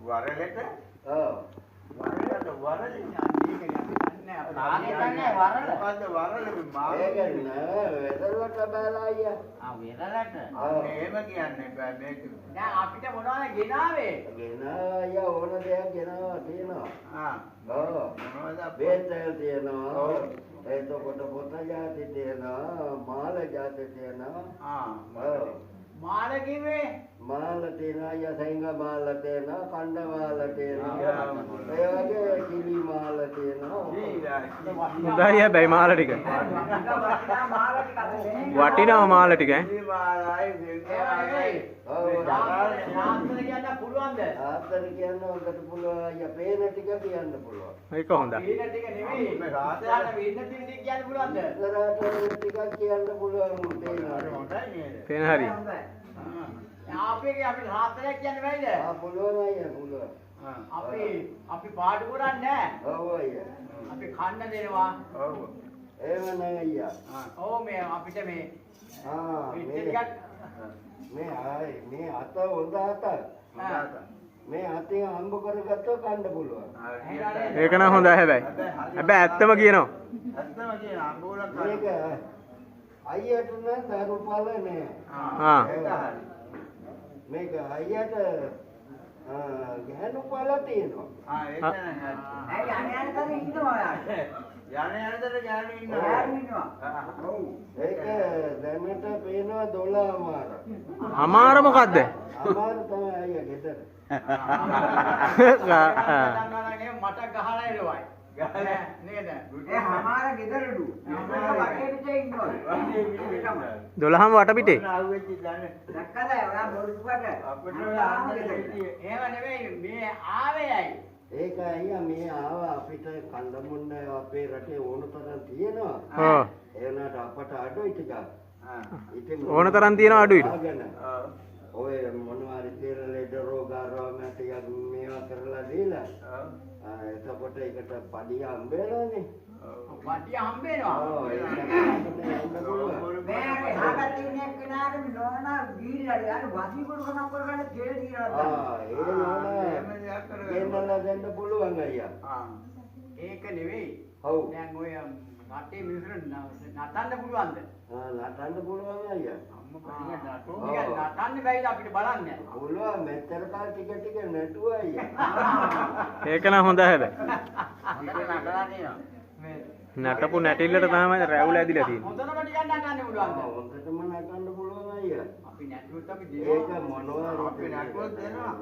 වරලට ඔව් වරලට වරලේ මොකද්ද වරල ඒක නෑ වෙදලට බැලලා අයියා වෙරළට. එහෙම කියන්නේ බෑ මේක දැන් අපිට මොනවද ගෙනාවේ? ගෙනා අයියා ඕන දෙයක් ගෙනවා තියෙනවා ඔව් මොනවද බේතල් තියෙනවා එතකොට පොත જાති තියෙනවා මාල જાති තියෙනවා ඔව් මාළ කිව්වේ? මාල තියෙනවා අයියා සෙංග මාල තියෙනවා කණ්ඩ මාල තියෙනවා ඒ වගේ කිලි මාල තියෙනවා හොඳයි හැබැයි මාල ටික. වටිනවා මාල ටික ඈ. නාස්තර කියන්න පුළුවන්ද? ආතර කියන්න හොඳට පුළුවන් අයියා පේන ටික කියන්න පුළුවන් ඒක හොඳයි. වීන ටික නෙවෙයි. රාත්‍යාල වීන ටික කියන්න පුළුවන්ද? ඉස්සරහට ටිකක් කියන්න පුළුවන් තේනවා පේන හරි. අපේ අපි රාත්‍යාල කියන්න බැයිද? පුළුවන් අයියා පුළුවන් අපි පාඩු කරන්නේ නැහැ. ඔව් අයියා අපි කන්න දෙනවා. ඔව් එහෙම නෑ අයියා ඔව් මේ අපිට මේ මේ අත හොඳ අත මේ අතේ හම්බ කරගත්තොත් කන්න පුළුවන් ඒක නම් හොඳයි හැබැයි. හැබැයි ඇත්තම කියනවා. ඇත්තම කියන අඹුලක් මේක අයියට නම් දරුපල නෑ මේක අයියට ගැහණු පල තියෙනවා ඒක නෑ ඇයි අනේනකද ඉන්නවා යාට? යන්නේ යන්නතර ගෑනු ඉන්නවා ඔව් ඒක දැනට පේනවා 12 මාර අමාර මොකද්ද? අමාරු තමයි අයියා ගෙදර මට ගහලා එළවයි. ගහලා නේද? ඒ හමාර ගෙදරලු. වටේ පිටේ ඉන්නවා. 12ම වටපිටේ. ආවෙච්ච දන්නේ දැක්කද? ඔයා බොරුවට. අපිට එහෙම නෙවෙයි මේ ආවේයයි. ඒක අයියා මේ ආවා අපිට කන්න මුන්න අපේ රටේ ඕන තරම් තියෙනවා ඔව්. ඒ වුණාට අපට අඩුයි ටිකක් ඉතින් ඕන තරම් තියෙනවා අඩුයි. ඔය මොනවා හරි තේර ලෙඩ රෝග ආරෝග ටිකක් මේවා කරලා දීලා එතකොට ඒකට පඩිය හම්බෙලානේ වටිය හම්බෙනවා. ඔව් ඒක මේ හාගත් ඉන්නේ කෙනාට නෝනා ගීරිලා යන වසි කුරුකමක් කරගන්න තේල් දිනවා. ඒ නෝනා ගෙන්නලා දෙන්න පුළුවන් අයියා. ඒක නෙවෙයි. ඔව්. දැන් ඔය රටේ මිනිස්සුන් නටන්න පුළුවන්ද? නටන්න පුළුවන් අයියා. නටන්න බැයිද අපිට බලන්න? පුළුවන් මෙච්චර කාල ටික ටික නටුවා අයියා. ඒක නම් හොඳයි හැබැයි. නටපු නැටිල්ලට තමයි රැවුල ඇදිලා තියෙන්නේ. හොඳටම ටිකක් නටන්න පුළුවන්ද? හොඳටම නටන්න පුළුවන් අයියා. අපි නැටුවොත් අපි ඒක මොනවා අපි නටුවොත් දෙනවා.